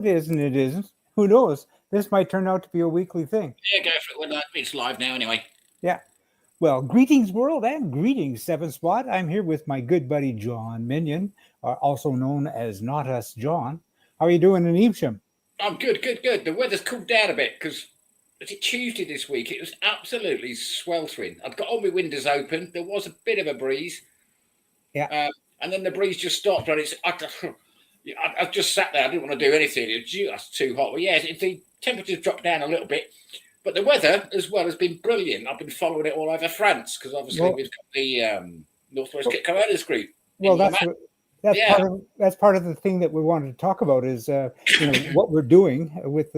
it is and it isn't. Who knows? This might turn out to be a weekly thing. Yeah, go for it. Well, it's live now anyway. Yeah. Well, greetings, world, and greetings, Seven Spot. I'm here with my good buddy John Minion, also known as Not Us John. How are you doing in Evesham? I'm good. The weather's cooled down a bit because was it Tuesday this week? It was absolutely sweltering. I'd got all my windows open. There was a bit of a breeze. Yeah. And then the breeze just stopped, and I just sat there. I didn't want to do anything. It was just too hot. Well, yeah, the temperatures dropped down a little bit. But the weather, as well, has been brilliant. I've been following it all over France because obviously we've got the Northwest Coronas group. Well, that's part of the thing that we wanted to talk about is what we're doing with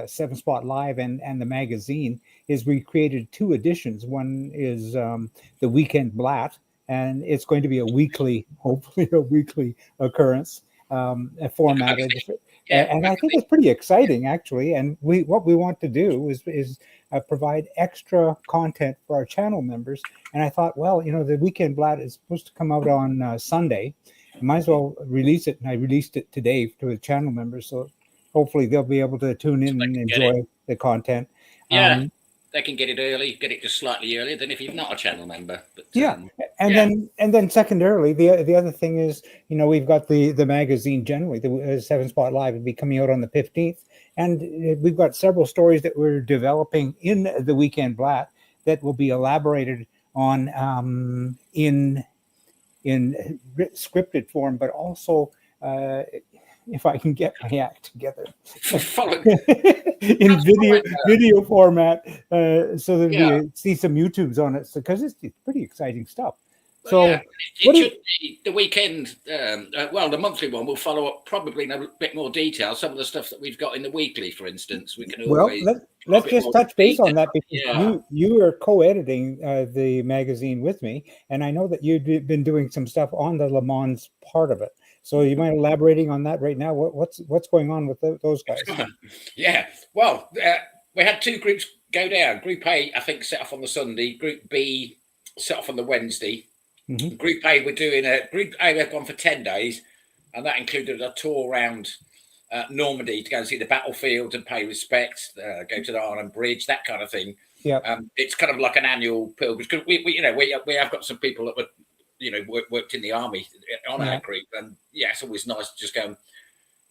Seven Spot Live and the magazine is we created two editions. One is the Weekend Blat, and it's going to be hopefully a weekly occurrence, formatted. And I think it's pretty exciting, actually. And what we want to do is provide extra content for our channel members. And I thought, well, the Weekend Blat is supposed to come out on Sunday. I might as well release it. And I released it today to the channel members. So hopefully they'll be able to tune in and enjoy the content. Yeah. They can get it early, get it just slightly earlier than if you're not a channel member. But, and then secondarily, the other thing is, we've got the magazine generally, the Seven Spot Live will be coming out on the 15th, and we've got several stories that we're developing in the Weekend Blat that will be elaborated on in scripted form, but also if I can get my act together in video format, so that we see some YouTubes on it, because it's pretty exciting stuff. So it should be the weekend. The monthly one will follow up probably in a bit more detail. Some of the stuff that we've got in the weekly, for instance, we can always. Well, let's just touch base on that, because you are co-editing the magazine with me, and I know that you've been doing some stuff on the Le Mans part of it. So you mind elaborating on that right now? What's going on with those guys? Yeah, well, we had two groups go down. Group A, I think, set off on the Sunday. Group B set off on the Wednesday. Mm-hmm. Group A, we've gone for 10 days, and that included a tour around Normandy to go and see the battlefield and pay respects, go to the Arnhem Bridge, that kind of thing. Yeah, it's kind of like an annual pilgrimage, because we have got some people that were worked in the army on our group, and it's always nice to just go and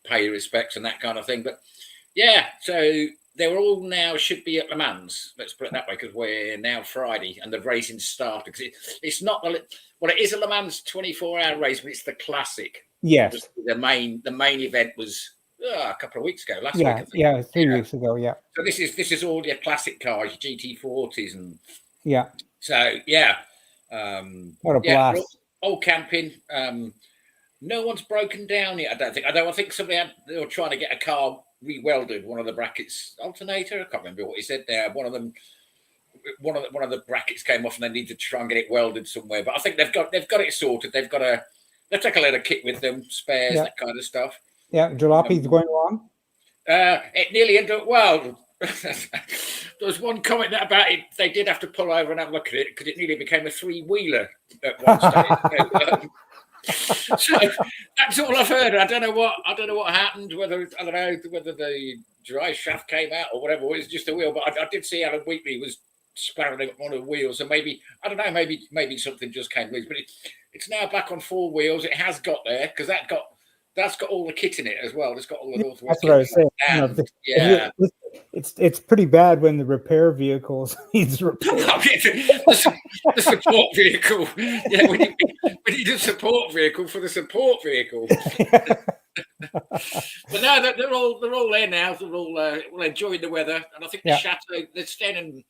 pay your respects and that kind of thing. But so they're all now should be at Le Mans. Let's put it that way, because we're now Friday and the racing started. Because it's not it is a Le Mans 24-hour race, but it's the classic. Yes, the main event was a couple of weeks ago. Last week, I think. 3 weeks ago. Yeah. So this is all your classic cars, your GT40s, and So what a blast! All camping. No one's broken down yet. I don't think they were trying to get a car re-welded. One of the brackets alternator. I can't remember what he said there. One of the brackets came off, and they needed to try and get it welded somewhere. But I think they've got it sorted. They've take a lot of kit with them, spares, that kind of stuff. Yeah, Jalape's going along. It nearly ended up well. There was one comment about it. They did have to pull over and have a look at it because it nearly became a three-wheeler at one stage. So that's all I've heard. I don't know what happened. Whether the drive shaft came out or whatever. It was just a wheel. But I did see Alan Wheatley was sparring up one of the wheels, and maybe something just came loose. But it's now back on four wheels. It has got there because that's got all the kit in it as well. It's got all the Northwest. That's what I was saying. It's pretty bad when the repair vehicles needs repair. The support vehicle. Yeah, we need a support vehicle for the support vehicle. But no, they're all there now. They're all enjoying the weather, and I think the chateau. They're staying in.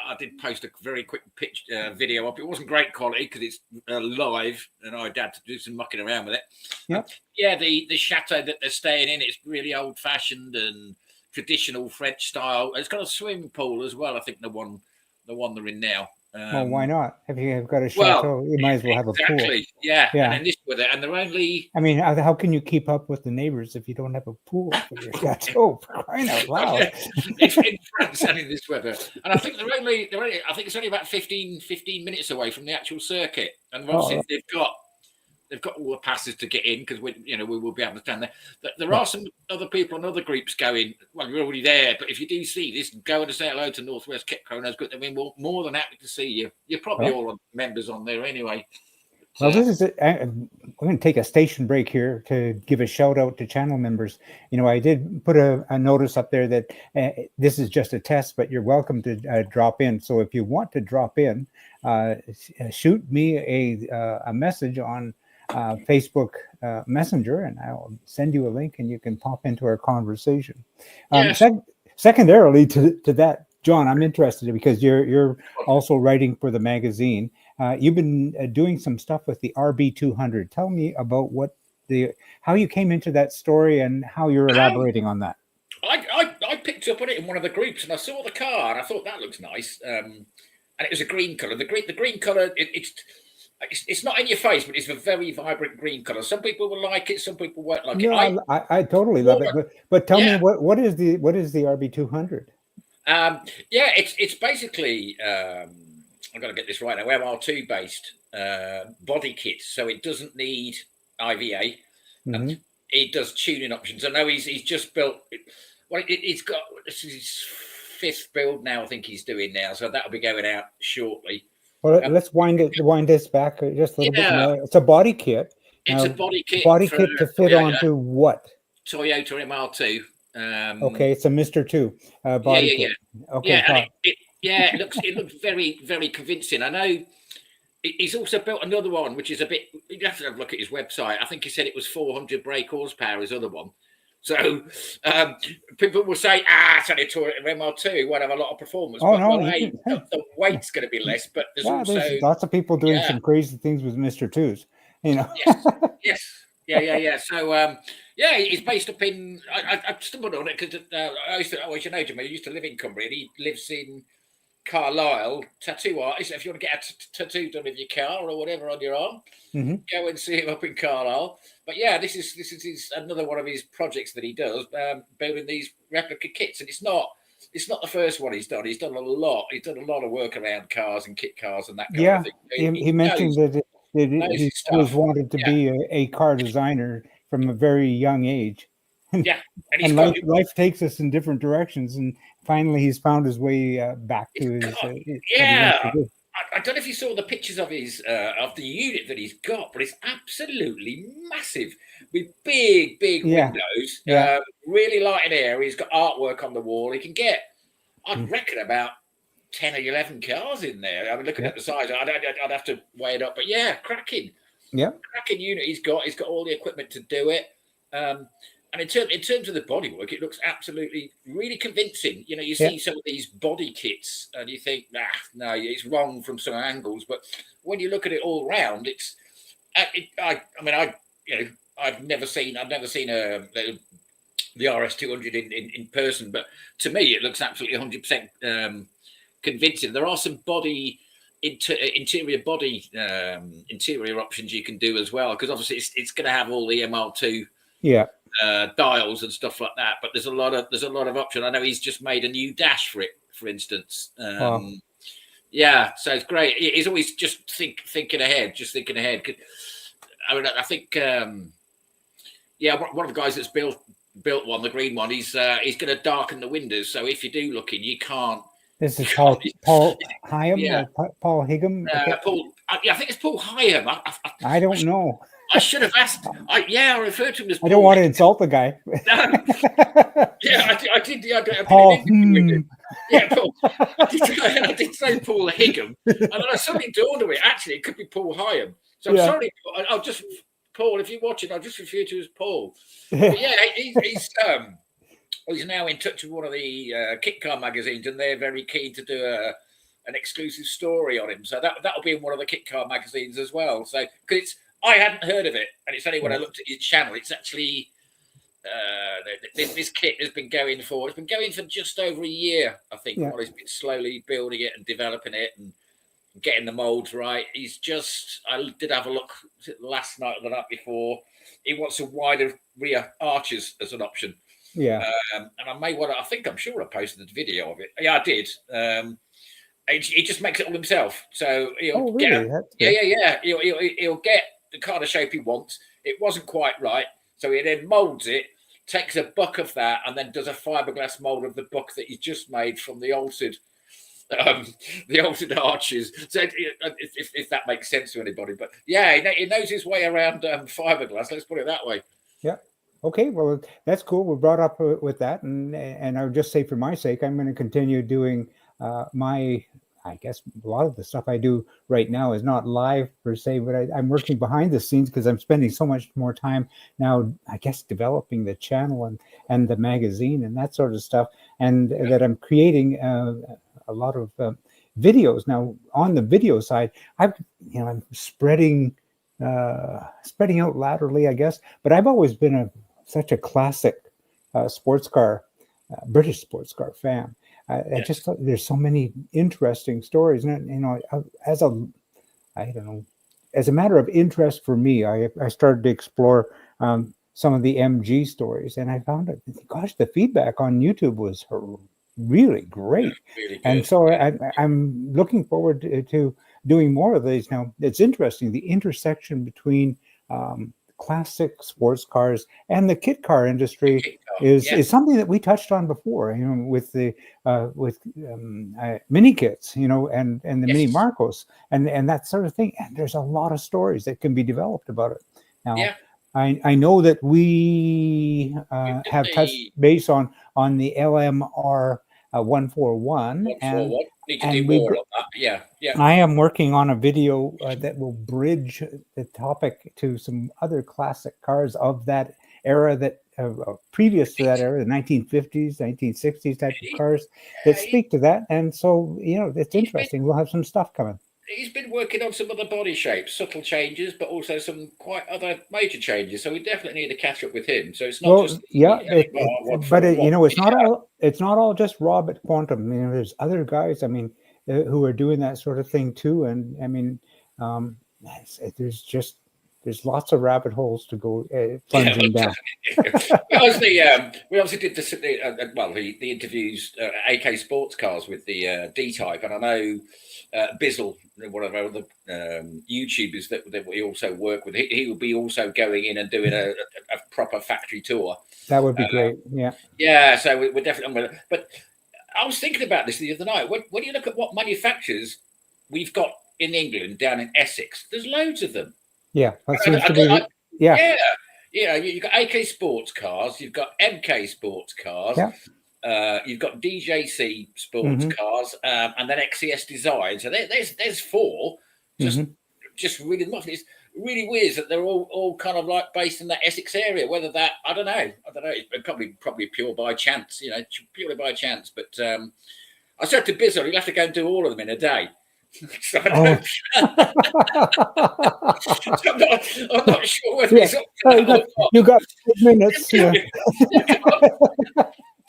I did post a very quick video up. It wasn't great quality because it's live, and I had to do some mucking around with it. The chateau that they're staying in, it's really old-fashioned and traditional French style. It's got a swimming pool as well. I think the one they're in now. Well, why not? If you've got a chateau, you might as well have a pool. Yeah. And then this with it, and they're only. I mean, how can you keep up with the neighbors if you don't have a pool for your chateau? For crying out loud! It's in France and in this weather, and I think they're only. I think it's only about 15 minutes away from the actual circuit, and obviously they've got they've got all the passes to get in because we will be able to stand there. There are some other people and other groups going. Well, we're already there, but if you do see this, go and say hello to Northwest Kit Co. Good. I mean, we're more than happy to see you. You're probably all members on there anyway. Well, this is I'm going to take a station break here to give a shout out to channel members. I did put a notice up there that this is just a test, but you're welcome to drop in. So if you want to drop in, shoot me a message on Facebook Messenger, and I'll send you a link, and you can pop into our conversation. Yes. Secondarily to that, John, I'm interested because you're also writing for the magazine. You've been doing some stuff with the RB200. Tell me about how you came into that story and how you're elaborating on that. I picked up on it in one of the groups, and I saw the car, and I thought that looks nice. And it was a green color. The green color, it's not in your face, but it's a very vibrant green color. Some people will like it, some people won't like it. I totally love it. But tell me what is the RB200? It's basically. I've got to get this right now. MR2 based body kit, so it doesn't need IVA. And it does tuning options. I know he's just built. Well, he's got this is his 5th build now. I think he's doing now, so that'll be going out shortly. Well, let's wind this back just a little bit more. It's a body kit. It's a body kit. Body kit to fit onto what? Toyota MR2. Okay, it's a Mr. 2 body kit. Okay. It looks very, very convincing. I know he's also built another one, which is a bit. You'd have to have a look at his website. I think he said it was 400 brake horsepower. His other one. So people will say, it's only a Toyota MR2. It won't have a lot of performance. Oh, but, no, the weight's going to be less. But there's lots of people doing some crazy things with Mr. 2s. Yes. Yeah. So he's based up in. I stumbled on it because I used to live in Cumbria, and he lives in Carlisle. Tattoo artist. If you want to get a tattoo done of your car or whatever on your arm, go and see him up in Carlisle. But this is another one of his projects that he does, building these replica kits, and it's not the first one he's done. He's done a lot. He's done a lot of work around cars and kit cars and that kind of thing. He mentioned that he always wanted to be a car designer from a very young age. And life takes us in different directions, and finally he's found his way back to his. I don't know if you saw the pictures of his of the unit that he's got, but it's absolutely massive with big windows, really light and airy. He's got artwork on the wall. He can get, I'd reckon, about 10 or 11 cars in there. I mean, looking at the size, I'd have to weigh it up, but cracking. Cracking unit he's got. He's got all the equipment to do it. And in terms of the bodywork, it looks absolutely really convincing. You see some of these body kits, and you think, no, it's wrong from some angles. But when you look at it all round, it's. I've never seen the RS200 in person, but to me, it looks absolutely 100% convincing. There are some body. Interior body interior options you can do as well, because obviously it's going to have all the MR2 dials and stuff like that, but there's a lot of option. I know he's just made a new dash for it, for instance. So it's great. He's always just thinking ahead. I think one of the guys that's built one, the green one, he's going to darken the windows, so if you do look in, you can't. This is Paul Hyam or Paul Higham? I think it's Paul Hyam. I don't know. I should have asked. I referred to him as Paul. I don't want to insult the guy. I did. Paul. Paul. I did say Paul Higham. And then I suddenly dawned on me, actually, it could be Paul Hyam. So I'm sorry. I'll just, Paul, if you're watching, I'll just refer to you as Paul. But he's now in touch with one of the kit car magazines, and they're very keen to do an exclusive story on him. So that'll be in one of the kit car magazines as well. So because I hadn't heard of it, and it's only when I looked at his channel. It's actually this kit has been going for just over a year, I think. While he's been slowly building it and developing it and getting the molds right. I did have a look last night or the night before. He wants a wider rear arches as an option. And I'm sure I posted the video of it. I did. He just makes it all himself. So he'll get. He'll get the kind of shape he wants. It wasn't quite right, so he then molds it, takes a buck of that, and then does a fiberglass mold of the buck that he just made from the altered arches. So if that makes sense to anybody, but yeah, he knows his way around fiberglass. Let's put it that way. Yeah. Okay. Well, that's cool. We're brought up with that, and I would just say, for my sake, I'm going to continue doing my. I guess a lot of the stuff I do right now is not live per se, but I'm working behind the scenes because I'm spending so much more time now, I guess, developing the channel and the magazine and that sort of stuff, and that I'm creating a lot of videos. Now, on the video side, I'm spreading out laterally, I guess, but I've always been such a classic sports car, British sports car fan. I just thought there's so many interesting stories, and as a matter of interest for me, I started to explore some of the MG stories, and I found that, gosh, the feedback on YouTube was really great, Really and good. so I'm looking forward to doing more of these. Now, it's interesting, the intersection between classic sports cars and the kit car industry is something that we touched on before, with the mini kits, and the mini Marcos and that sort of thing. And there's a lot of stories that can be developed about it. Now, I know that we have touched base on the LMR 141, and need to do more on that. I am working on a video that will bridge the topic to some other classic cars of that era, that previous to that era, the 1950s, 1960s type of cars that speak to that. And so, it's interesting. We'll have some stuff coming. He's been working on some other body shapes, subtle changes, but also some quite other major changes. So we definitely need to catch up with him. So it's not just it's not all just Rob at Quantum. There's other guys, who are doing that sort of thing too. And there's lots of rabbit holes to go plunging down. We obviously did the interviews, AK Sports Cars with the D-Type, and I know Bizzle, one of our other YouTubers that we also work with, he will be also going in and doing a proper factory tour. That would be great. So we're definitely. But I was thinking about this the other night. When you look at what manufacturers we've got in England, down in Essex, there's loads of them. Yeah, you've got AK Sports Cars, you've got MK Sports Cars, you've got DJC Sports Cars, and then XCS Design. So there's four. Just really much. It's really weird that they're all kind of like based in that Essex area. Whether that, I don't know. It's probably pure by chance. Purely by chance. But I said to Bizzle, you'll have to go and do all of them in a day. So I'm not sure whether it's you got 6 minutes.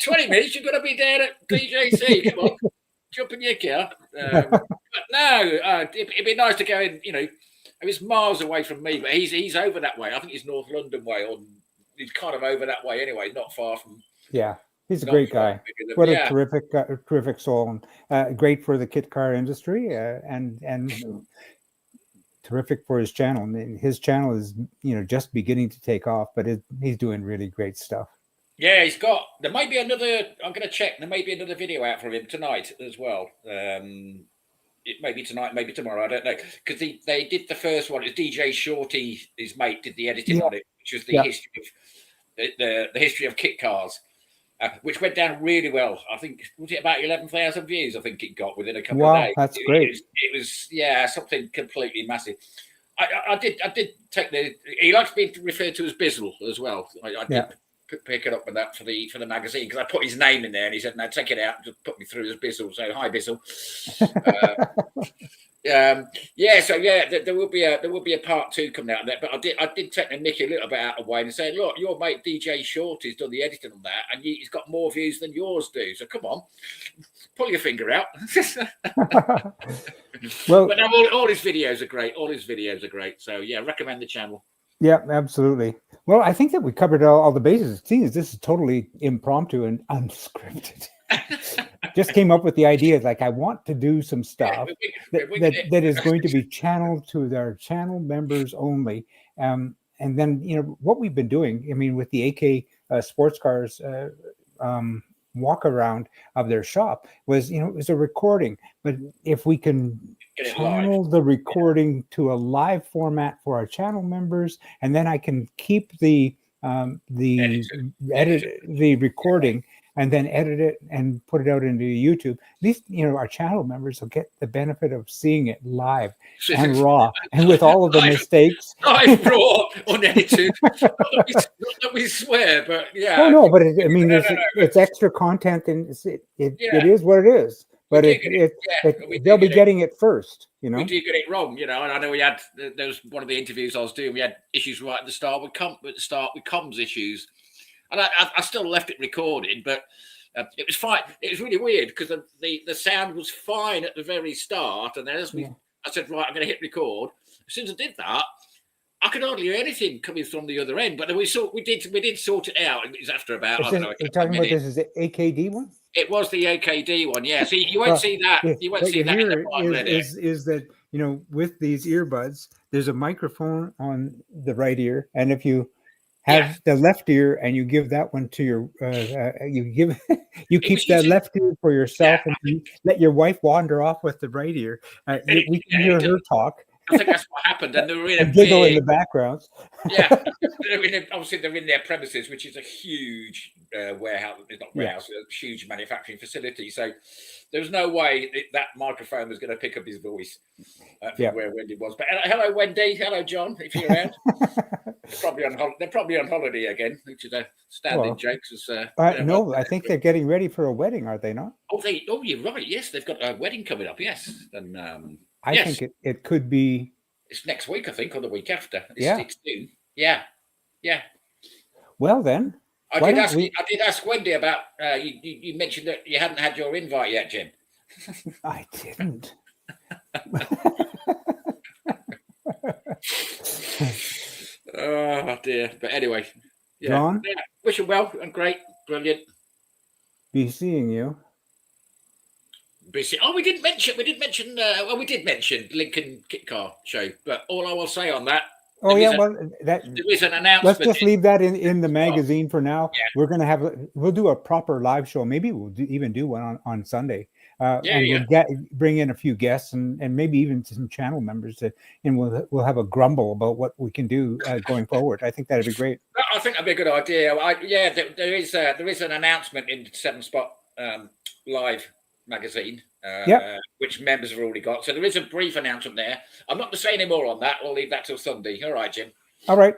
20 minutes, you've got to be there at DJC. Come on, jump in your car. But no, it'd be nice to go in. It's miles away from me, but he's over that way. I think he's North London way, or he's kind of over that way anyway. Not far from. Yeah. He's a great guy. What a terrific soul, and great for the kit car industry, and terrific for his channel. His channel is just beginning to take off, but he's doing really great stuff. Yeah, there might be another. I'm going to check. There may be another video out from him tonight as well. It may be tonight, maybe tomorrow. I don't know, because they did the first one. It's DJ Shorty, his mate, did the editing on it, which was the history of the history of kit cars. Which went down really well. I think, was it about 11,000 views? I think it got within a couple of days. Wow, that's great. It was something completely massive. I did take he likes being referred to as Bizzle as well. I did pick it up with that for the magazine, because I put his name in there and he said, no, take it out and just put me through as Bizzle. So hi, Bizzle. There will be a part 2 coming out of that. But I did take Nicky a little bit out of the way and say, look, your mate DJ Shorty's done the editing on that, and he's got more views than yours do. So come on, pull your finger out. Well, but no, all his videos are great. All his videos are great. So recommend the channel. Yeah, absolutely. Well, I think that we covered all the bases. It seems this is totally impromptu and unscripted. just came up with the idea. Like, I want to do some stuff that is going to be channeled to their channel members only. And then, what we've been doing, I mean, with the AK sports cars walk around of their shop was, it was a recording. But if we can channel the recording to a live format for our channel members, and then I can keep the recording and then edit it and put it out into YouTube. At least, our channel members will get the benefit of seeing it live and raw and with all of the mistakes. Live, raw, unedited. Not that we swear, but yeah. Oh no, but it's extra content, and it is what it is. But they'll be getting it first, We do get it wrong, and I know there was one of the interviews I was doing. We had issues right at the start with comms issues, and I still left it recorded, but it was fine. It was really weird because the sound was fine at the very start, and then I said, right, I'm going to hit record. As soon as I did that, I could hardly hear anything coming from the other end. But we did sort it out. It was after about. You're talking about this is the AKD one? It was the AKD one, yeah. So you won't see that. You won't see that in the part is that with these earbuds, there's a microphone on the right ear, and if you have the left ear and you give that one to your you keep that left ear for yourself, and you let your wife wander off with the right ear. We can hear her talk. I think that's what happened, and they were in a giggle in the background. Yeah, obviously they're in their premises, which is a huge warehouse. It's not warehouse, a huge manufacturing facility. So there was no way that microphone was going to pick up his voice from where Wendy was. But hello, Wendy. Hello, John. If you're around, they're probably on holiday again, which is a standing joke. No, I think they're getting ready for a wedding, are they not? Oh, you're right. Yes, they've got a wedding coming up. Yes, and. I think it could be. It's next week, I think, or the week after. It's soon. Yeah. Well, then. I did ask Wendy about. You mentioned that you hadn't had your invite yet, Jim. I didn't. Oh dear. But anyway, John. Yeah, wish you well and great, brilliant. Be seeing you. Oh, we did mention. We did mention Lincoln Kit Car Show, but all I will say on that. There is an announcement. Let's just leave that in the magazine for now. Yeah. We're going to we'll do a proper live show. Maybe we'll even do one on Sunday. We'll bring in a few guests and maybe even some channel members, and we'll have a grumble about what we can do going forward. I think that'd be great. I think that'd be a good idea. There is an announcement in 7 Spot Live magazine, which members have already got. So there is a brief announcement there. I'm not going to say any more on that. We'll leave that till Sunday. All right, Jim. All right.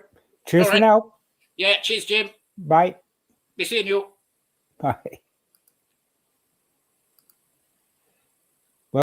Cheers for now. Yeah, cheers, Jim. Bye. Be seeing you. Bye.